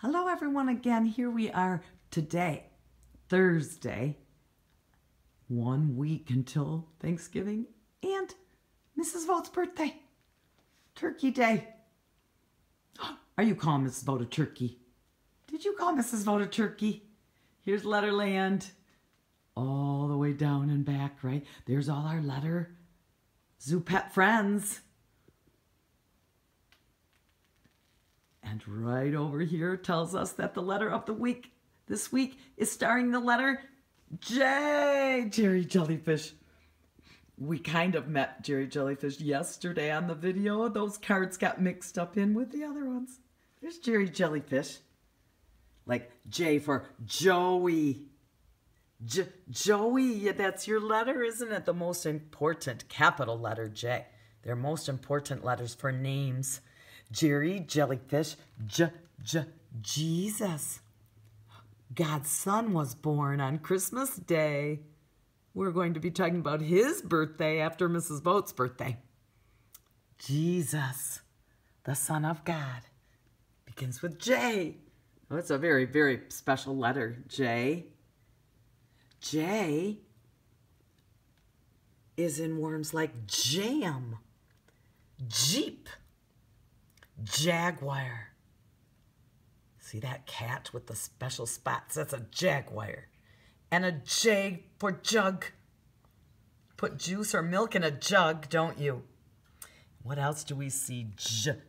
Hello everyone again. Here we are today, Thursday, 1 week until Thanksgiving and Mrs. Vote's birthday, Turkey Day. Are you calling Mrs. Vote a turkey? Did you call Mrs. Vote a turkey? Here's Letterland, all the way down and back, right? There's all our letter zoo pet friends. And right over here tells us that the letter of the week this week is starring the letter J. Jerry Jellyfish. We kind of met Jerry Jellyfish yesterday on the video. Those cards got mixed up in with the other ones. There's Jerry Jellyfish. Like J for Joey. Joey, yeah, that's your letter, isn't it? The most important capital letter J. They're most important letters for names. Jerry Jellyfish, Jesus. God's son was born on Christmas Day. We're going to be talking about his birthday after Mrs. Vote's birthday. Jesus, the Son of God, begins with J. Oh, it's a very, very special letter, J. J is in words like jam, Jeep, Jaguar. See that cat with the special spots? That's a jaguar. And a J for jug. Put juice or milk in a jug, don't you? What else do we see? Jet.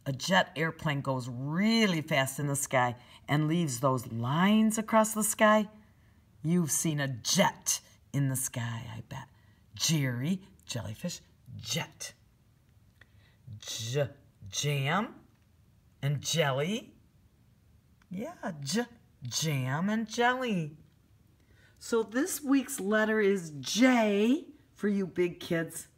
A jet airplane goes really fast in the sky and leaves those lines across the sky. You've seen a jet in the sky, I bet. Jerry Jellyfish, jet. Jam and jelly. Yeah, jam and jelly. So this week's letter is J for you big kids.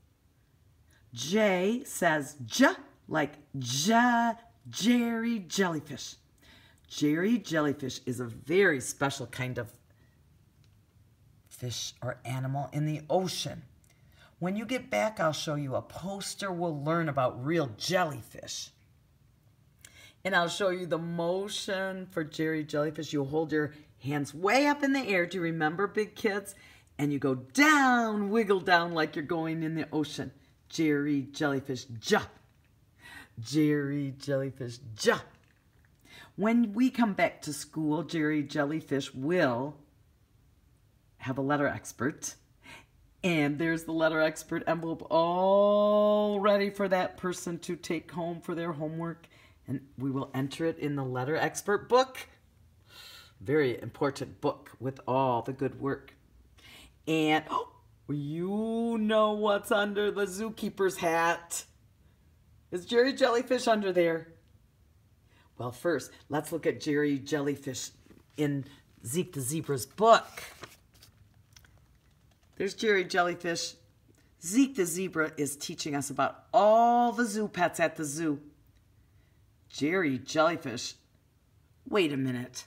J says J like Jerry Jellyfish. Jerry Jellyfish is a very special kind of fish or animal in the ocean. When you get back, I'll show you a poster. We'll learn about real jellyfish. And I'll show you the motion for Jerry Jellyfish. You hold your hands way up in the air. Do you remember, big kids? And you go down, wiggle down like you're going in the ocean. Jerry Jellyfish, ja. Jerry Jellyfish, ja. When we come back to school, Jerry Jellyfish will have a letter expert. And there's the letter expert envelope all ready for that person to take home for their homework. And we will enter it in the letter expert book. Very important book with all the good work. And you know what's under the zookeeper's hat. Is Jerry Jellyfish under there? Well, first, let's look at Jerry Jellyfish in Zeke the Zebra's book. There's Jerry Jellyfish. Zeke the Zebra is teaching us about all the zoo pets at the zoo. Jerry Jellyfish. Wait a minute.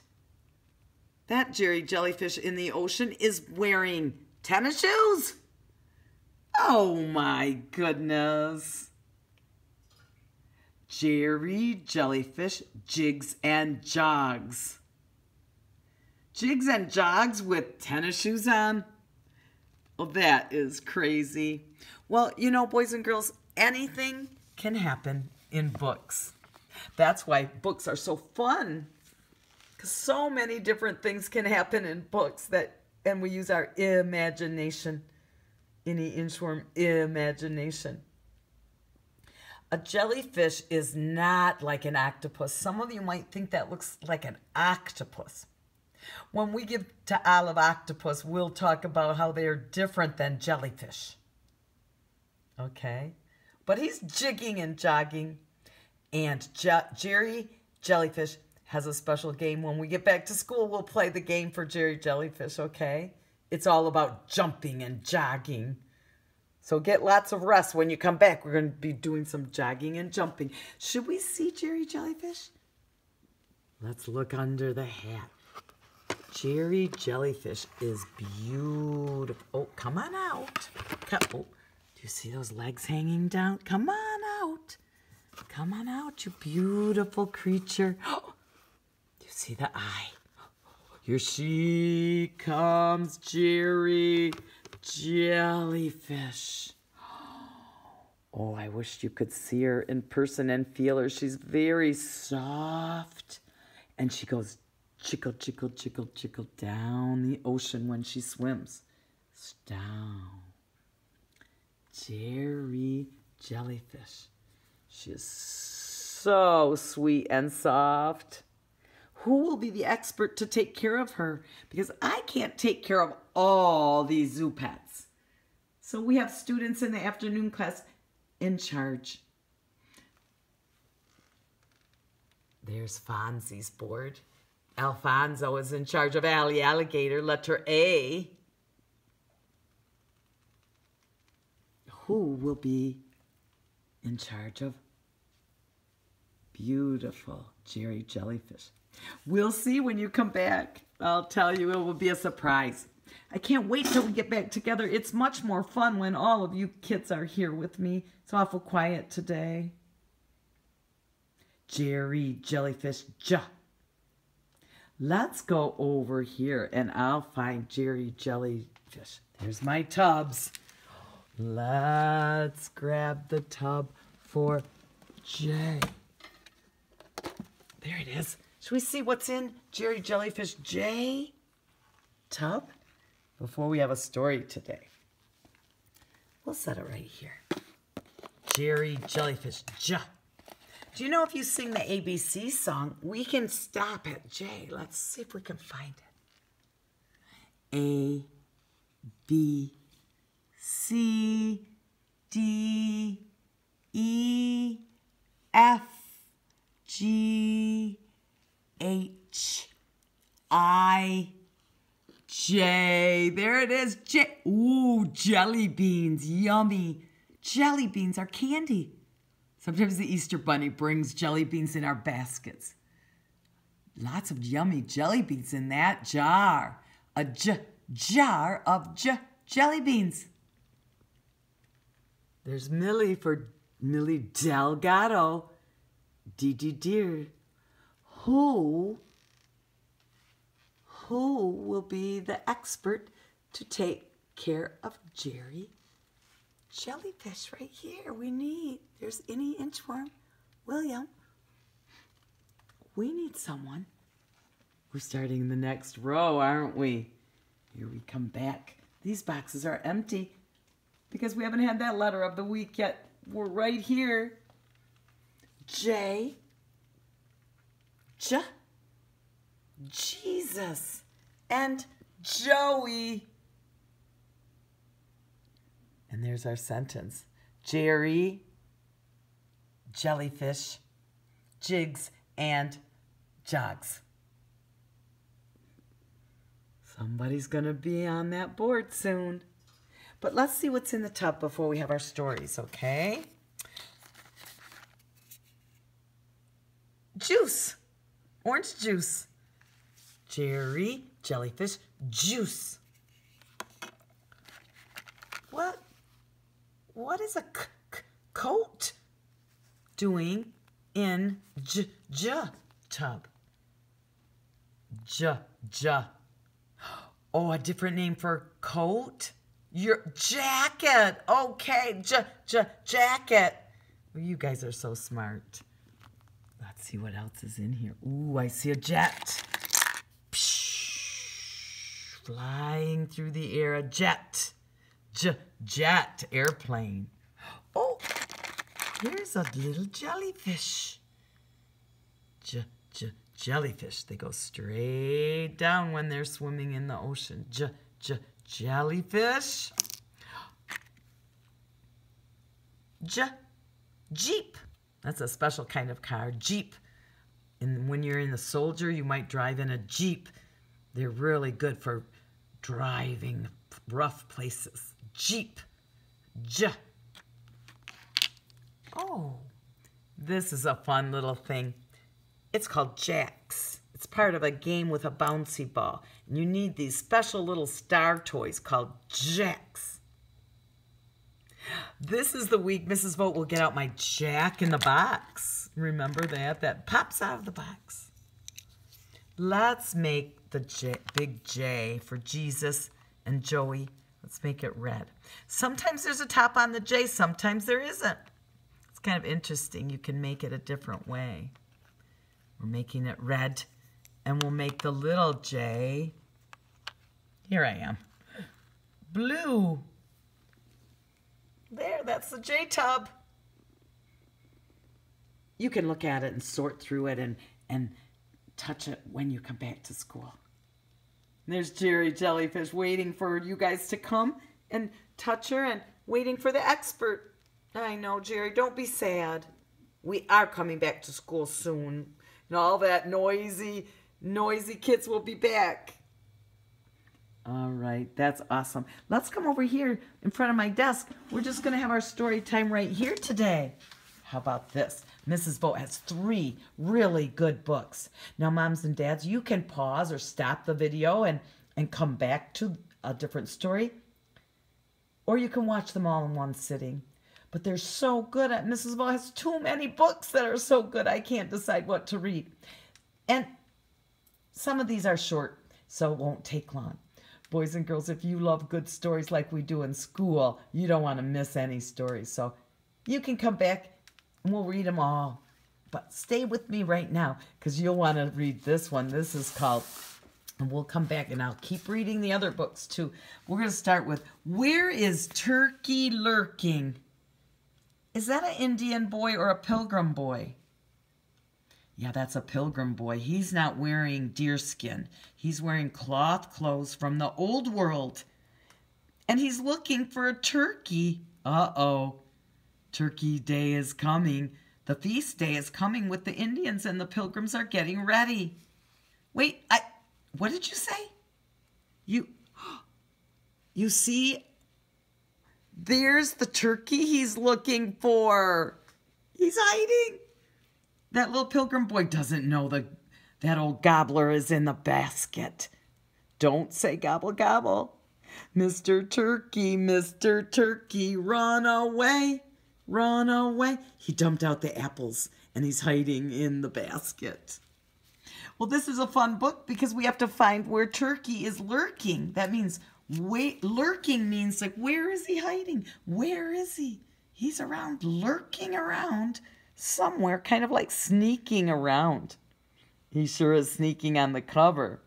That Jerry Jellyfish in the ocean is wearing tennis shoes? Oh my goodness. Jerry Jellyfish jigs and jogs. Jigs and jogs with tennis shoes on? Well, that is crazy. Well, you know, boys and girls, anything can happen in books. That's why books are so fun. Because so many different things can happen in books and we use our imagination. Any inchworm imagination. A jellyfish is not like an octopus. Some of you might think that looks like an octopus. When we get to Olive Octopus, we'll talk about how they're different than jellyfish. Okay? But he's jigging and jogging. And Jerry Jellyfish has a special game. When we get back to school, we'll play the game for Jerry Jellyfish, okay? It's all about jumping and jogging. So get lots of rest when you come back. We're going to be doing some jogging and jumping. Should we see Jerry Jellyfish? Let's look under the hat. Jerry Jellyfish is beautiful. Oh, come on out. Do you see those legs hanging down? Come on out. Come on out, you beautiful creature. You see the eye? Here she comes, Jerry Jellyfish. Oh, I wish you could see her in person and feel her. She's very soft. And she goes jiggle, jiggle, jiggle, jiggle down the ocean when she swims. Down. Jerry Jellyfish. She is so sweet and soft. Who will be the expert to take care of her? Because I can't take care of all these zoo pets. So we have students in the afternoon class in charge. There's Fonzie's board. Alfonso is in charge of Allie Alligator, letter A. Who will be in charge of beautiful Jerry Jellyfish? We'll see when you come back. I'll tell you, it will be a surprise. I can't wait till we get back together. It's much more fun when all of you kids are here with me. It's awful quiet today. Jerry Jellyfish, Let's go over here and I'll find Jerry Jellyfish. There's my tubs. Let's grab the tub for Jay. There it is. Should we see what's in Jerry Jellyfish J tub? Before we have a story today. We'll set it right here. Jerry Jellyfish J. Do you know if you sing the ABC song, we can stop at J. Let's see if we can find it. A, B, C, D, E, F, G, H, I, J. There it is, J. Ooh, jelly beans, yummy. Jelly beans are candy. Sometimes the Easter Bunny brings jelly beans in our baskets. Lots of yummy jelly beans in that jar. A jar of jelly beans. There's Millie for Millie Delgado. Dear. Who will be the expert to take care of Jerry Jellyfish right here? There's any inchworm. William. We need someone. We're starting the next row, aren't we? Here we come back. These boxes are empty because we haven't had that letter of the week yet. We're right here. J. Jesus. And Joey. And there's our sentence. Jerry, Jellyfish, Jigs, and Jogs. Somebody's going to be on that board soon. But let's see what's in the tub before we have our stories, okay? Juice. Orange juice. Jerry, Jellyfish, juice. What is a coat doing in tub? Oh, a different name for coat? Your jacket. Okay, jacket. Well, you guys are so smart. Let's see what else is in here. Ooh, I see a jet. Psh, flying through the air, a jet. Jet, airplane. Oh, here's a little jellyfish. Jellyfish. They go straight down when they're swimming in the ocean. Jellyfish. Jeep. That's a special kind of car, Jeep. And when you're in the soldier, you might drive in a Jeep. They're really good for driving rough places. Jeep. Oh, this is a fun little thing. It's called jacks. It's part of a game with a bouncy ball. And you need these special little star toys called jacks. This is the week Mrs. Vogt will get out my Jack in the Box. Remember that? That pops out of the box. Let's make the big J for Jesus and Joey. Let's make it red. Sometimes there's a top on the J, sometimes there isn't. It's kind of interesting. You can make it a different way. We're making it red, and we'll make the little J. Here I am. Blue. There, that's the J tub. You can look at it and sort through it and touch it when you come back to school. There's Jerry Jellyfish waiting for you guys to come and touch her and waiting for the expert. I know, Jerry, don't be sad. We are coming back to school soon. And all that noisy kids will be back. All right, that's awesome. Let's come over here in front of my desk. We're just going to have our story time right here today. How about this? Mrs. Vogt has 3 really good books. Now, moms and dads, you can pause or stop the video and come back to a different story. Or you can watch them all in one sitting. But they're so good. Mrs. Vogt has too many books that are so good I can't decide what to read. And some of these are short, so it won't take long. Boys and girls, if you love good stories like we do in school, you don't want to miss any stories. So you can come back and we'll read them all. But stay with me right now because you'll want to read this one. This is called, and we'll come back and I'll keep reading the other books too. We're going to start with, Where is Turkey Lurking? Is that an Indian boy or a Pilgrim boy? Yeah, that's a Pilgrim boy. He's not wearing deerskin. He's wearing cloth clothes from the old world. And he's looking for a turkey. Uh-oh. Turkey Day is coming. The feast day is coming with the Indians and the Pilgrims are getting ready. Wait, what did you say? You see, there's the turkey he's looking for. He's hiding. That little Pilgrim boy doesn't know that old gobbler is in the basket. Don't say gobble gobble. Mr. Turkey, run away, run away. He dumped out the apples and he's hiding in the basket. Well, this is a fun book because we have to find where Turkey is lurking. That means lurking means like, where is he hiding? Where is he? He's around, lurking around somewhere, kind of like sneaking around. He sure is sneaking on the cover.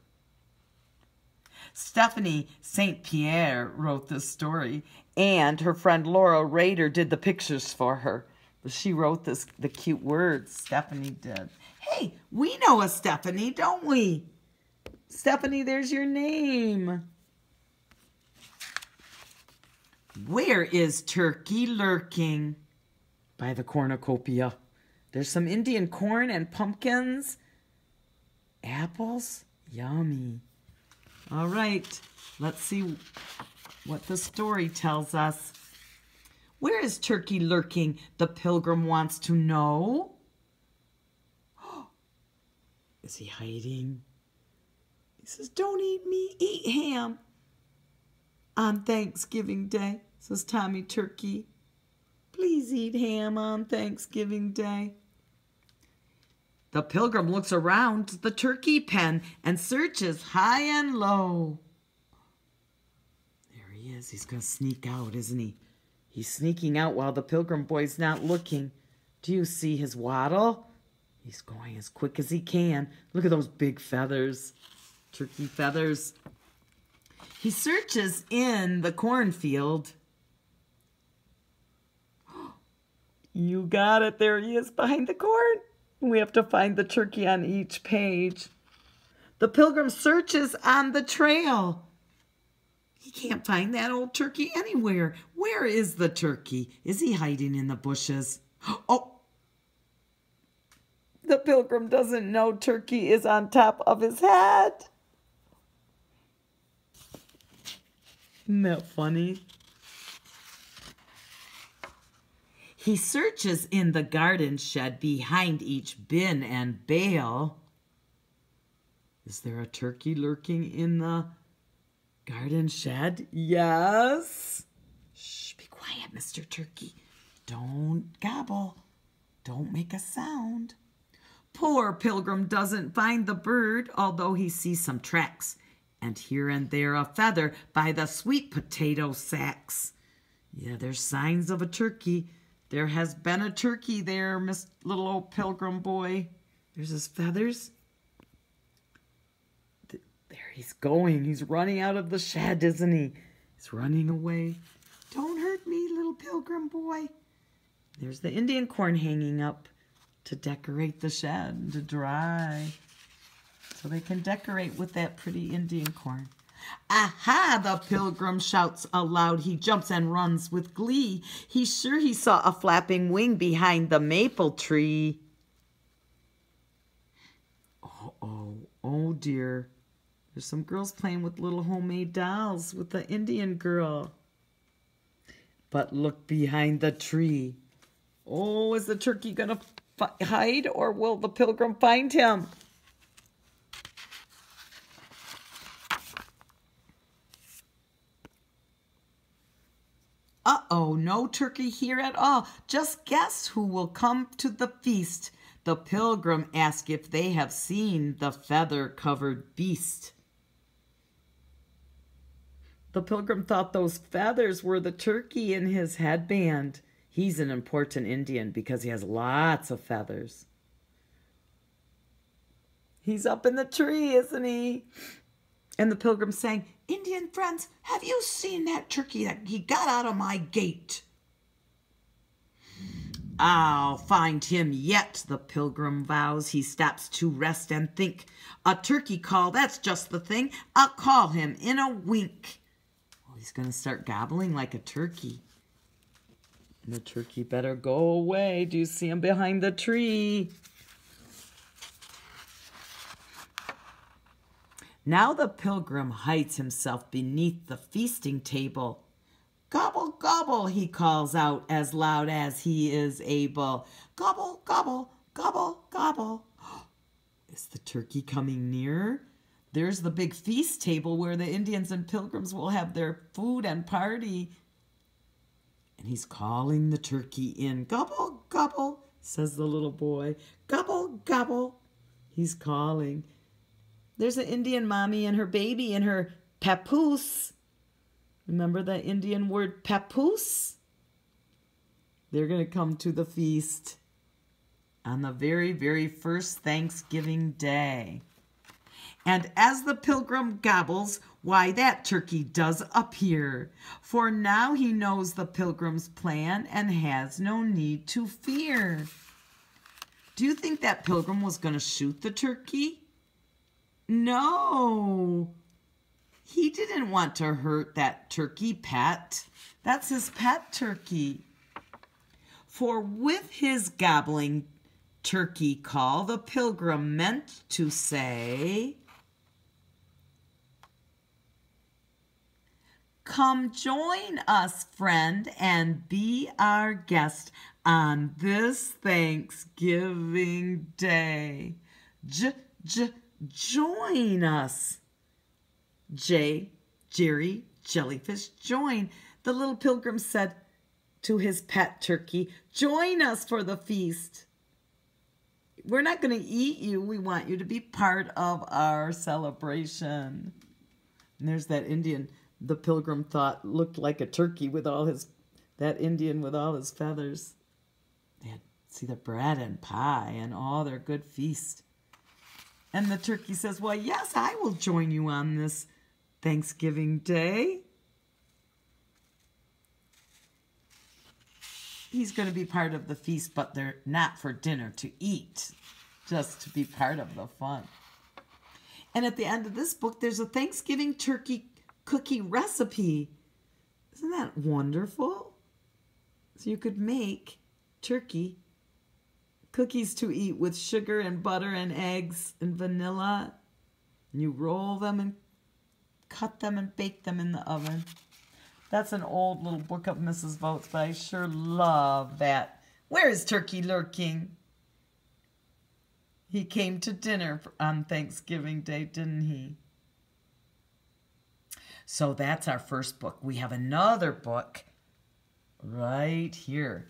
Stephanie St. Pierre wrote this story, and her friend Laura Rader did the pictures for her. She wrote the cute words. Stephanie did. Hey, we know a Stephanie, don't we? Stephanie, there's your name. Where is Turkey Lurking? By the cornucopia. There's some Indian corn and pumpkins. Apples. Yummy. All right. Let's see what the story tells us. Where is Turkey lurking? The Pilgrim wants to know. Is he hiding? He says, don't eat me. Eat ham. On Thanksgiving Day, says Tommy Turkey. Please eat ham on Thanksgiving Day. The Pilgrim looks around the turkey pen and searches high and low. There he is. He's going to sneak out, isn't he? He's sneaking out while the Pilgrim boy's not looking. Do you see his waddle? He's going as quick as he can. Look at those big feathers. Turkey feathers. He searches in the cornfield. You got it. There he is behind the corn. We have to find the turkey on each page. The Pilgrim searches on the trail. He can't find that old turkey anywhere. Where is the turkey? Is he hiding in the bushes? Oh! The Pilgrim doesn't know Turkey is on top of his head. Isn't that funny? He searches in the garden shed behind each bin and bale. Is there a turkey lurking in the garden shed? Yes. Shh, be quiet. quiet, Mr. Turkey. Don't gobble. Don't make a sound. Poor Pilgrim doesn't find the bird, although he sees some tracks, and here and there a feather by the sweet potato sacks. Yeah, there's signs of a turkey. There has been a turkey there, little old Pilgrim boy. There's his feathers. There he's going. He's running out of the shed, isn't he? He's running away. Don't hurt me, little Pilgrim boy. There's the Indian corn hanging up to decorate the shed, to dry, so they can decorate with that pretty Indian corn. Aha, the Pilgrim shouts aloud. He jumps and runs with glee. He's sure he saw a flapping wing behind the maple tree. Oh dear. There's some girls playing with little homemade dolls with the Indian girl. But look behind the tree. Oh, is the turkey going to hide, or will the Pilgrim find him? Uh-oh, no turkey here at all. Just guess who will come to the feast. The Pilgrim asks if they have seen the feather-covered beast. The Pilgrim thought those feathers were the turkey in his headband. He's an important Indian because he has lots of feathers. He's up in the tree, isn't he? And the Pilgrim sang, Indian friends, have you seen that turkey that he got out of my gate? I'll find him yet, the Pilgrim vows. He stops to rest and think. A turkey call, that's just the thing. I'll call him in a wink. Well, he's going to start gobbling like a turkey. And the turkey better go away. Do you see him behind the tree? Now the Pilgrim hides himself beneath the feasting table. Gobble, gobble, he calls out as loud as he is able. Gobble, gobble, gobble, gobble. Is the turkey coming nearer? There's the big feast table where the Indians and Pilgrims will have their food and party. And he's calling the turkey in. Gobble, gobble, says the little boy. Gobble, gobble. He's calling. There's an Indian mommy and her baby and her papoose. Remember the Indian word papoose? They're going to come to the feast on the very, very first Thanksgiving Day. And as the Pilgrim gobbles, why, that turkey does appear. For now he knows the Pilgrim's plan and has no need to fear. Do you think that Pilgrim was going to shoot the turkey? No. He didn't want to hurt that turkey pet. That's his pet turkey. For with his gobbling turkey call, the Pilgrim meant to say, come join us, friend, and be our guest on this Thanksgiving Day. Join us. Jerry, Jellyfish, join. The little Pilgrim said to his pet turkey, join us for the feast. We're not going to eat you. We want you to be part of our celebration. And there's that Indian the Pilgrim thought looked like a turkey with all his, that Indian with all his feathers. They had, see, the bread and pie and all their good feast. And the turkey says, well, yes, I will join you on this Thanksgiving Day. He's going to be part of the feast, but they're not for dinner to eat, just to be part of the fun. And at the end of this book, there's a Thanksgiving turkey cookie recipe. Isn't that wonderful? So you could make turkey cookies to eat with sugar and butter and eggs and vanilla. And you roll them and cut them and bake them in the oven. That's an old little book of Mrs. Votes, but I sure love that. Where is Turkey lurking? He came to dinner on Thanksgiving Day, didn't he? So that's our first book. We have another book right here.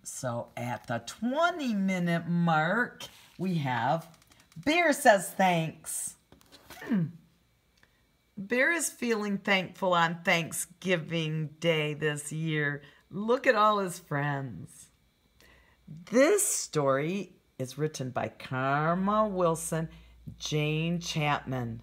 So at the 20-minute mark, we have Bear says thanks. Bear is feeling thankful on Thanksgiving Day this year. Look at all his friends. This story is written by Karma Wilson, Jane Chapman.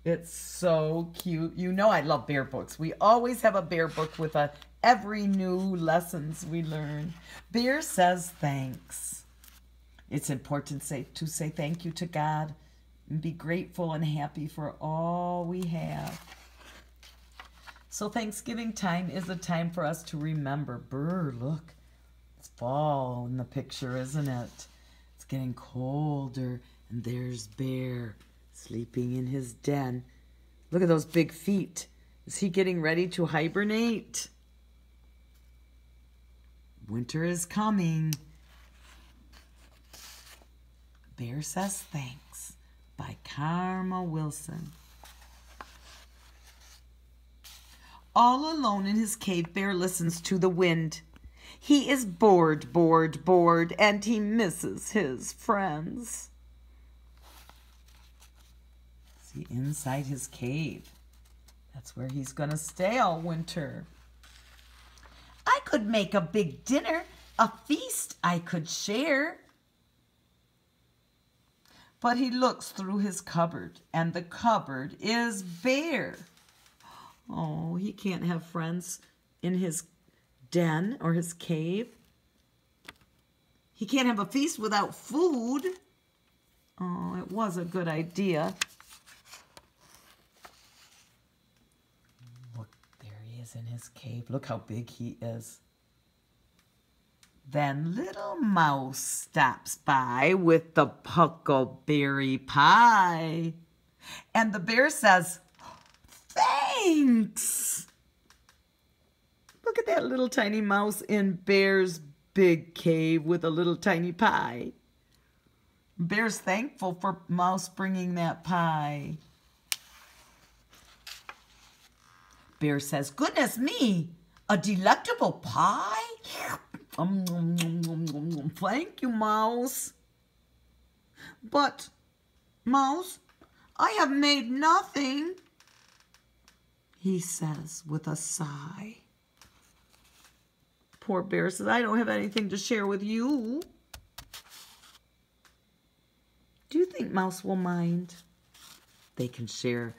It's so cute. You know I love bear books. We always have a bear book with every new lessons we learn. Bear says thanks. It's important to say thank you to God and be grateful and happy for all we have. So Thanksgiving time is a time for us to remember. Brr, look, it's fall in the picture, isn't it? It's getting colder, and there's Bear sleeping in his den. Look at those big feet. Is he getting ready to hibernate? Winter is coming. Bear Says Thanks by Karma Wilson. All alone in his cave, Bear listens to the wind. He is bored, and he misses his friends. See, inside his cave. That's where he's going to stay all winter. I could make a big dinner, a feast I could share. But he looks through his cupboard, and the cupboard is bare. Oh, he can't have friends in his den or his cave. He can't have a feast without food. Oh, it was a good idea. Look, there he is in his cave. Look how big he is. Then little Mouse stops by with the huckleberry pie. And the bear says, thanks. Look at that little tiny mouse in Bear's big cave with a little tiny pie. Bear's thankful for Mouse bringing that pie. Bear says, goodness me, a delectable pie? Thank you, Mouse. But, Mouse, I have made nothing, he says with a sigh. Poor Bear says, I don't have anything to share with you. Do you think Mouse will mind? They can share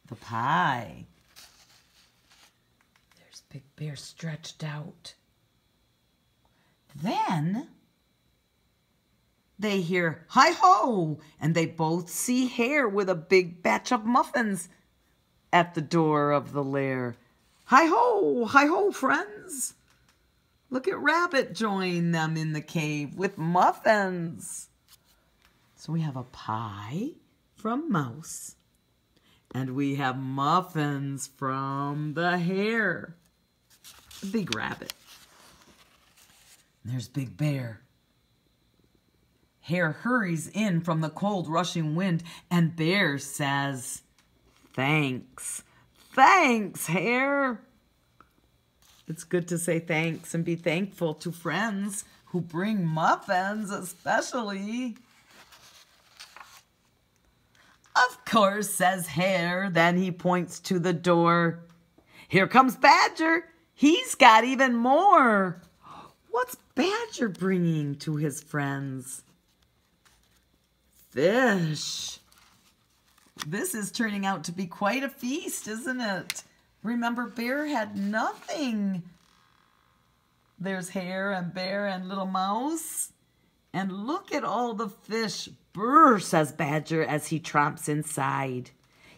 the pie. There's Big Bear stretched out. Then they hear hi-ho, and they both see Hare with a big batch of muffins at the door of the lair. Hi-ho, friends. Look at Rabbit join them in the cave with muffins. So we have a pie from Mouse, and we have muffins from the Hare, the big rabbit. There's Big Bear. Hare hurries in from the cold rushing wind, and Bear says, thanks. Thanks, Hare. It's good to say thanks and be thankful to friends who bring muffins, especially. Of course, says Hare. Then he points to the door. Here comes Badger. He's got even more. What's Badger bringing to his friends? Fish. This is turning out to be quite a feast, isn't it? Remember, Bear had nothing. There's Hare and Bear and little Mouse. And look at all the fish. Brr, says Badger as he tromps inside.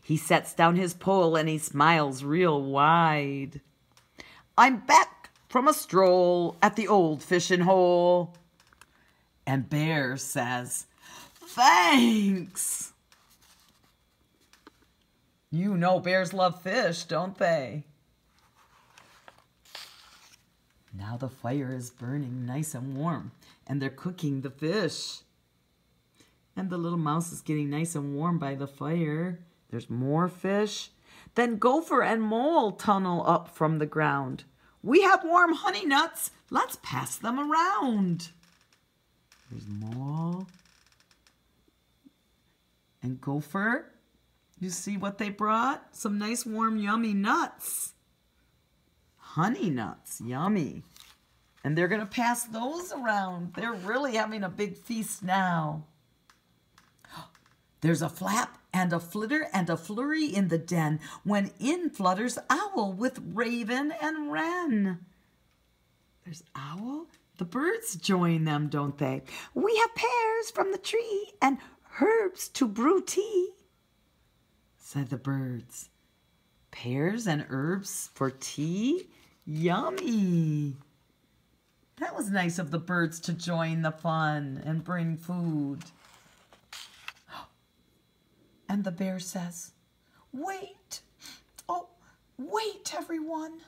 He sets down his pole and he smiles real wide. I'm back from a stroll at the old fishing hole. And Bear says, thanks. You know bears love fish, don't they? Now the fire is burning nice and warm, and they're cooking the fish. And the little mouse is getting nice and warm by the fire. There's more fish. Then Gopher and Mole tunnel up from the ground. We have warm honey nuts. Let's pass them around. There's Mole and Gopher. You see what they brought? Some nice warm yummy nuts. Honey nuts, yummy. And they're going to pass those around. They're really having a big feast now. There's a flap and a flitter and a flurry in the den when in flutters Owl with Raven and Wren. There's Owl. The birds join them, don't they? We have pears from the tree and herbs to brew tea, said the birds. Pears and herbs for tea? Yummy. That was nice of the birds to join the fun and bring food. And the bear says, wait. Oh, wait, everyone.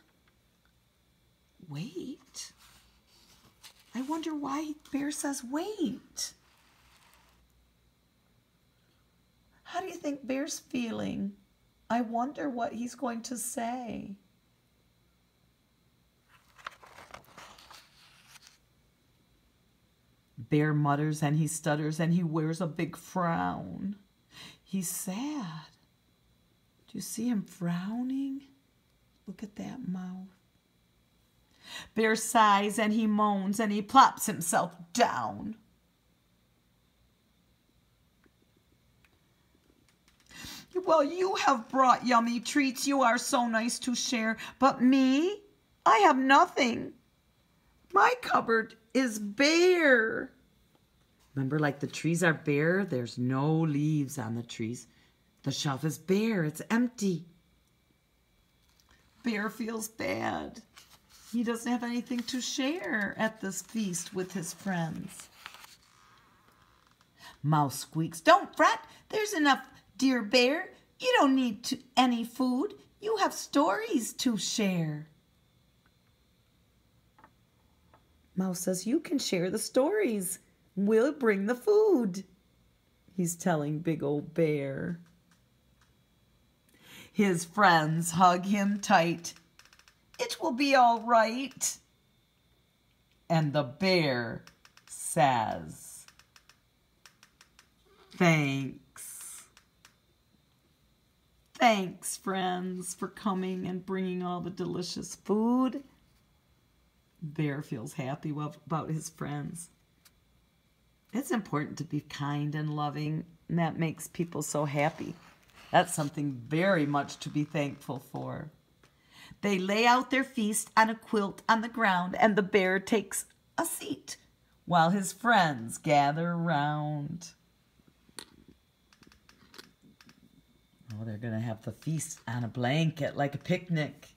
Wait. I wonder why Bear says wait. How do you think Bear's feeling? I wonder what he's going to say. Bear mutters and he stutters and he wears a big frown. He's sad. Do you see him frowning? Look at that mouth. Bear sighs and he moans and he plops himself down. Well, you have brought yummy treats. You are so nice to share. But me, I have nothing. My cupboard is bare. Remember, like the trees are bare, there's no leaves on the trees. The shelf is bare, it's empty. Bear feels bad. He doesn't have anything to share at this feast with his friends. Mouse squeaks, don't fret, there's enough, dear Bear. You don't need any food. You have stories to share. Mouse says, you can share the stories. We'll bring the food, he's telling Big Old Bear. His friends hug him tight. It will be all right. And the bear says, thanks. Thanks, friends, for coming and bringing all the delicious food. Bear feels happy about his friends. It's important to be kind and loving, and that makes people so happy. That's something very much to be thankful for. They lay out their feast on a quilt on the ground, and the bear takes a seat while his friends gather round. Oh, they're going to have the feast on a blanket like a picnic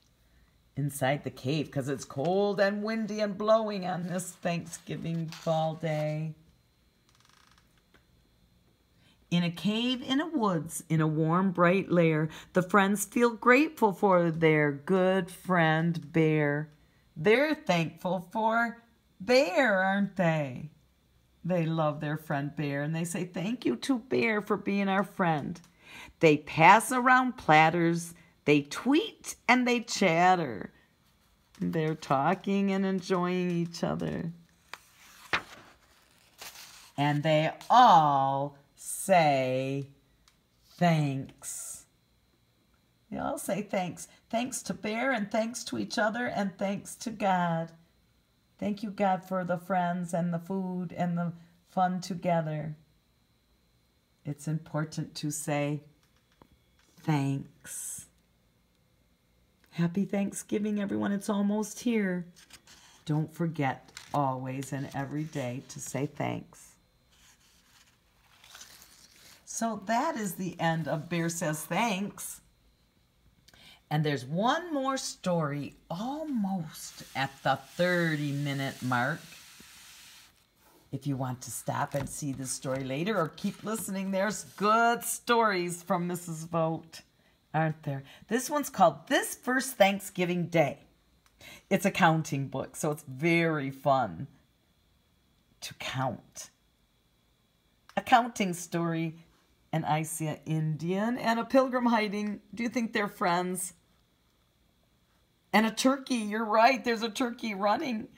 inside the cave because it's cold and windy and blowing on this Thanksgiving fall day. In a cave in a woods, in a warm, bright lair, the friends feel grateful for their good friend Bear. They're thankful for Bear, aren't they? They love their friend Bear, and they say thank you to Bear for being our friend. They pass around platters, they tweet and they chatter. They're talking and enjoying each other. And they all say thanks. They all say thanks. Thanks to Bear and thanks to each other and thanks to God. Thank you, God, for the friends and the food and the fun together. It's important to say thanks. Happy Thanksgiving, everyone. It's almost here. Don't forget always and every day to say thanks. So that is the end of Bear Says Thanks. And there's one more story almost at the 30-minute mark. If you want to stop and see this story later or keep listening, there's good stories from Mrs. Vogt, aren't there? This one's called This First Thanksgiving Day. It's a counting book, so it's very fun to count. A counting story And I see an Indian and a pilgrim hiding. Do you think they're friends? And a turkey. You're right. There's a turkey running.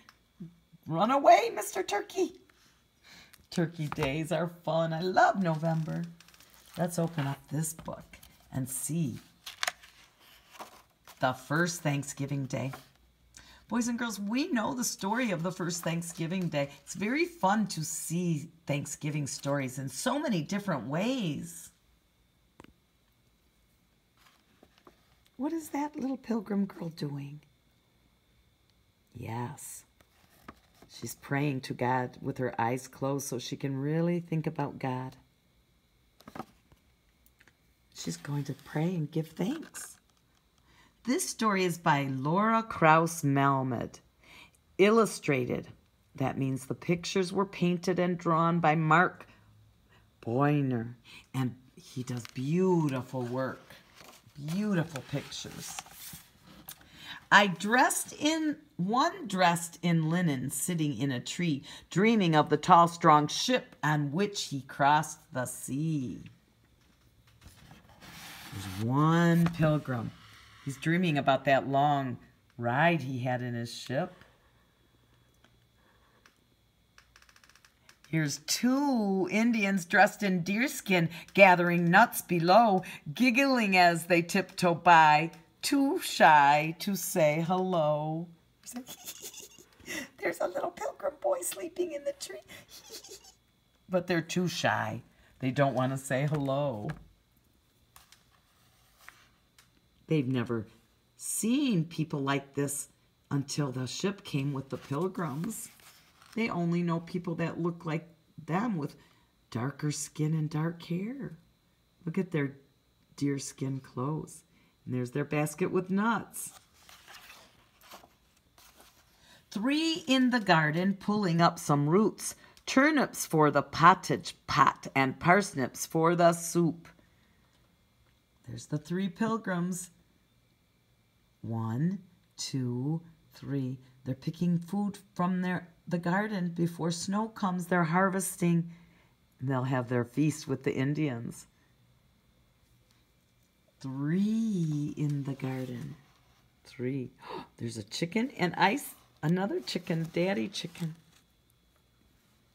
Run away, Mr. Turkey. Turkey days are fun. I love November. Let's open up this book and see the first Thanksgiving Day. Boys and girls, we know the story of the first Thanksgiving Day. It's very fun to see Thanksgiving stories in so many different ways. What is that little pilgrim girl doing? Yes, she's praying to God with her eyes closed so she can really think about God. She's going to pray and give thanks. This story is by Laura Krauss Malmed. Illustrated. That means the pictures were painted and drawn by Mark Boyner. And he does beautiful work. Beautiful pictures. One dressed in linen, sitting in a tree, dreaming of the tall, strong ship on which he crossed the sea. There's one pilgrim. He's dreaming about that long ride he had in his ship. Here's two Indians dressed in deerskin gathering nuts below, giggling as they tiptoe by, too shy to say hello. There's a little pilgrim boy sleeping in the tree. But they're too shy. They don't want to say hello. They've never seen people like this until the ship came with the pilgrims. They only know people that look like them with darker skin and dark hair. Look at their deerskin clothes. And there's their basket with nuts. 3 in the garden pulling up some roots. Turnips for the pottage pot and parsnips for the soup. There's the 3 pilgrims. 1, 2, 3. They're picking food from the garden before snow comes. They're harvesting. And they'll have their feast with the Indians. 3 in the garden. 3. There's a chicken and another chicken, daddy chicken.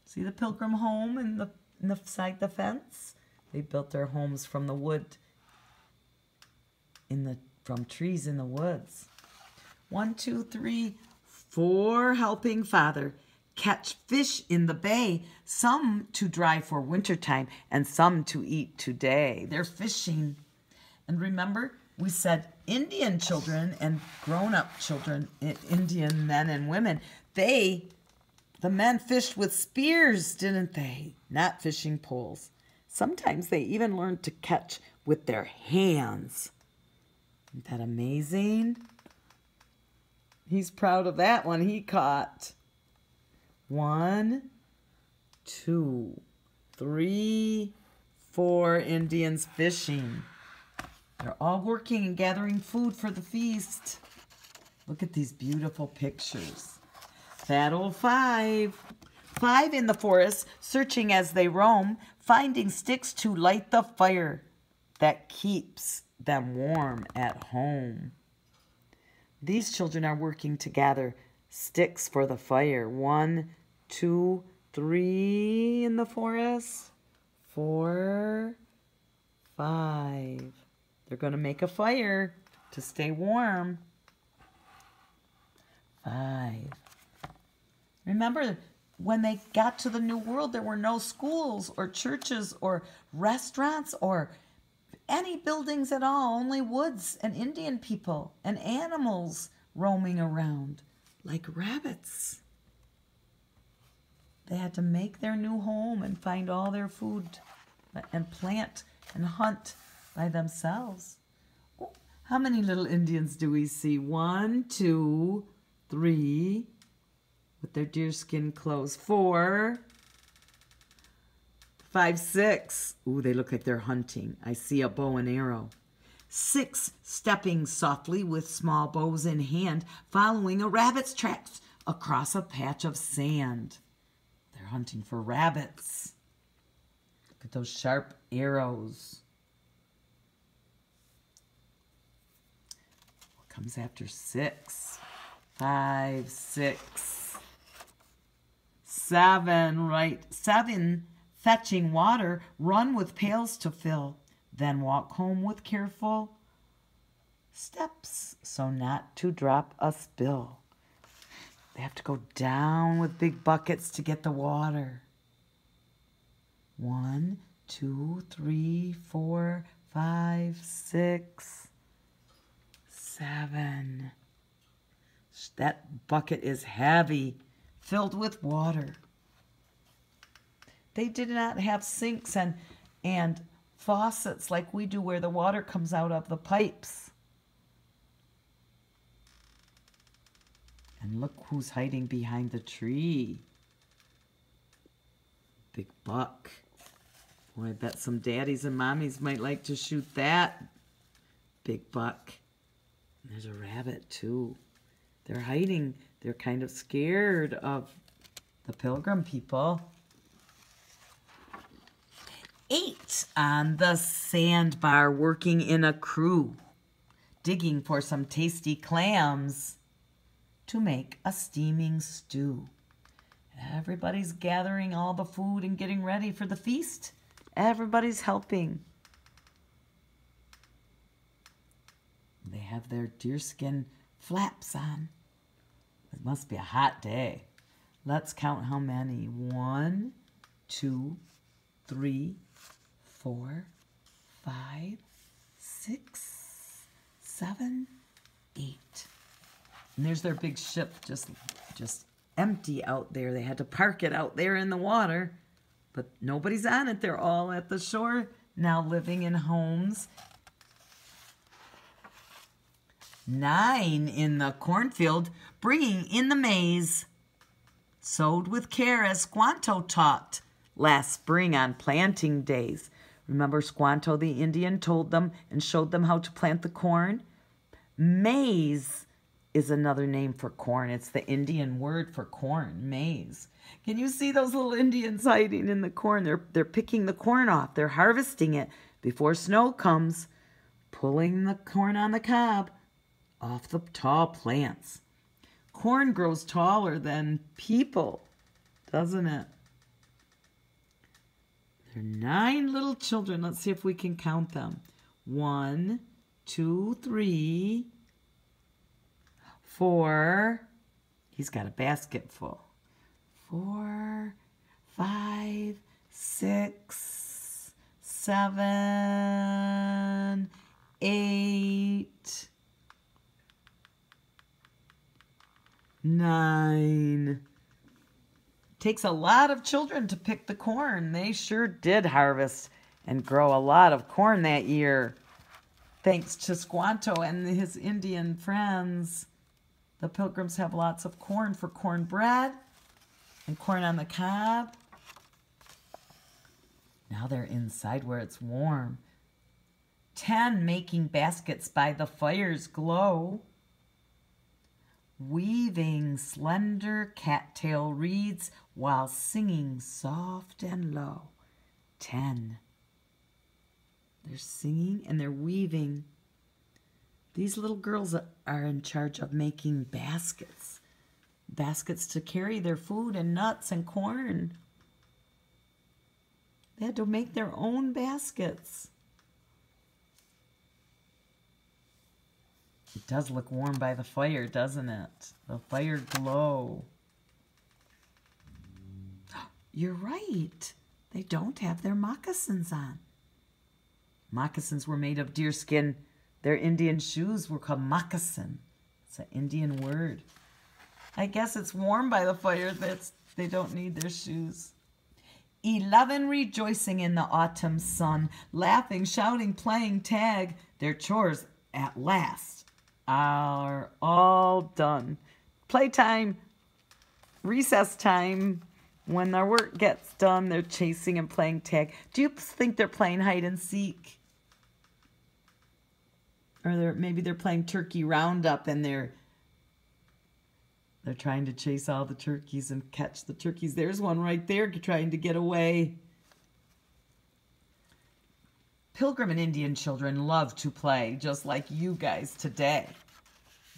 See the pilgrim home in the side the fence? They built their homes from the wood, from trees in the woods. 1, 2, 3, 4 helping father catch fish in the bay, some to dry for wintertime and some to eat today. They're fishing. And remember, we said Indian children and grown-up children, Indian men and women, the men fished with spears, didn't they? Not fishing poles. Sometimes they even learned to catch with their hands. Isn't that amazing? He's proud of that one he caught. 1, 2, 3, 4 Indians fishing. They're all working and gathering food for the feast. Look at these beautiful pictures. Fat old 5. 5 in the forest, searching as they roam, finding sticks to light the fire that keeps them warm at home. These children are working to gather sticks for the fire. 1, 2, 3 in the forest. 4, 5. They're going to make a fire to stay warm. 5. Remember, when they got to the New World, there were no schools or churches or restaurants or any buildings at all, only woods and Indian people and animals roaming around like rabbits. They had to make their new home and find all their food and plant and hunt by themselves. Oh, how many little Indians do we see? 1, 2, 3, with their deerskin clothes. 4, 5, 6. Ooh, they look like they're hunting. I see a bow and arrow. 6, stepping softly with small bows in hand, following a rabbit's tracks across a patch of sand. They're hunting for rabbits. Look at those sharp arrows. What comes after 6? 5, 6, 7, right? 7, fetching water, run with pails to fill, then walk home with careful steps, so not to drop a spill. They have to go down with big buckets to get the water. 1, 2, 3, 4, 5, 6, 7. That bucket is heavy, filled with water. They did not have sinks and faucets like we do where the water comes out of the pipes. And look who's hiding behind the tree. Big buck. Boy, I bet some daddies and mommies might like to shoot that big buck. And there's a rabbit too. They're hiding. They're kind of scared of the Pilgrim people. 8 on the sandbar, working in a crew, digging for some tasty clams to make a steaming stew. Everybody's gathering all the food and getting ready for the feast. Everybody's helping. They have their deerskin flaps on. It must be a hot day. Let's count how many. 1, 2, 3, 4, 5, 6, 7, 8. And there's their big ship just empty out there. They had to park it out there in the water, but nobody's on it. They're all at the shore now, living in homes. 9 in the cornfield, bringing in the maize, sowed with care as Squanto taught last spring on planting days. Remember, Squanto the Indian told them and showed them how to plant the corn? Maize is another name for corn. It's the Indian word for corn, maize. Can you see those little Indians hiding in the corn? They're picking the corn off. They're harvesting it before snow comes, pulling the corn on the cob off the tall plants. Corn grows taller than people, doesn't it? There are 9 little children. Let's see if we can count them. 1, 2, 3, 4. He's got a basket full. 4, 5, 6, 7, 8, 9. Takes a lot of children to pick the corn. They sure did harvest and grow a lot of corn that year. Thanks to Squanto and his Indian friends. The Pilgrims have lots of corn for cornbread and corn on the cob. Now they're inside where it's warm. 10 making baskets by the fire's glow. Weaving slender cattail reeds while singing soft and low. 10. They're singing and they're weaving. These little girls are in charge of making baskets. Baskets to carry their food and nuts and corn. They had to make their own baskets. It does look warm by the fire, doesn't it? The fire glow. You're right. They don't have their moccasins on. Moccasins were made of deerskin. Their Indian shoes were called moccasin. It's an Indian word. I guess it's warm by the fire. They don't need their shoes. 11 rejoicing in the autumn sun, laughing, shouting, playing tag. Their chores at last are all done. Playtime, recess time. When their work gets done, they're chasing and playing tag. Do you think they're playing hide and seek? Or maybe they're playing turkey roundup and they're trying to chase all the turkeys and catch the turkeys. There's one right there trying to get away. Pilgrim and Indian children love to play, just like you guys today.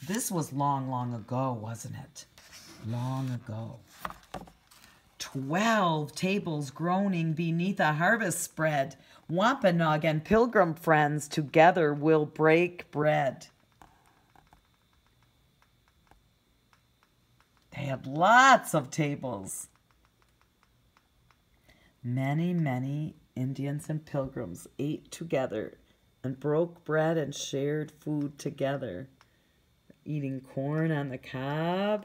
This was long, long ago, wasn't it? Long ago. 12 tables groaning beneath a harvest spread. Wampanoag and Pilgrim friends together will break bread. They had lots of tables. Many, many Indians and Pilgrims ate together and broke bread and shared food together. Eating corn on the cob,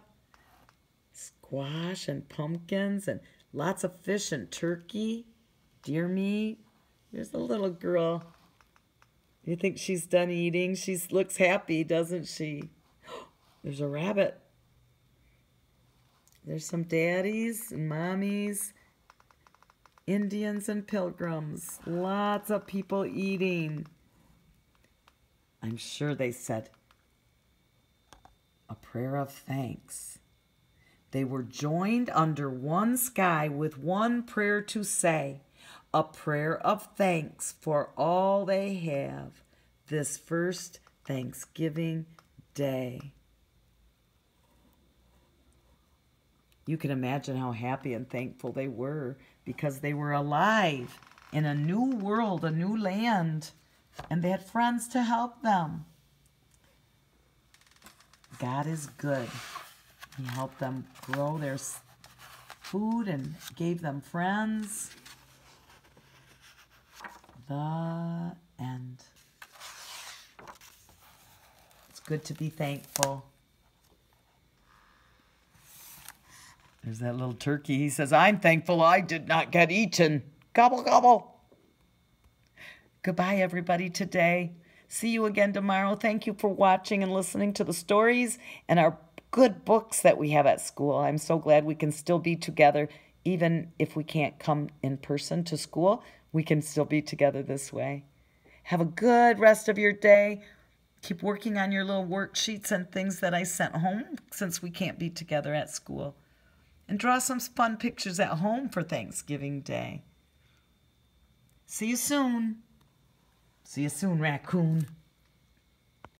squash and pumpkins, and lots of fish and turkey, deer meat. There's the little girl. You think she's done eating? She looks happy, doesn't she? There's a rabbit. There's some daddies and mommies, Indians and Pilgrims. Lots of people eating. I'm sure they said a prayer of thanks. They were joined under one sky with one prayer to say, a prayer of thanks for all they have this first Thanksgiving Day. You can imagine how happy and thankful they were because they were alive in a new world, a new land, and they had friends to help them. God is good. He helped them grow their food and gave them friends. The end. It's good to be thankful. There's that little turkey. He says, I'm thankful I did not get eaten. Gobble, gobble. Goodbye, everybody, today. See you again tomorrow. Thank you for watching and listening to the stories and our good books that we have at school. I'm so glad we can still be together. Even if we can't come in person to school, we can still be together this way. Have a good rest of your day. Keep working on your little worksheets and things that I sent home since we can't be together at school. And draw some fun pictures at home for Thanksgiving Day. See you soon. See you soon, raccoon.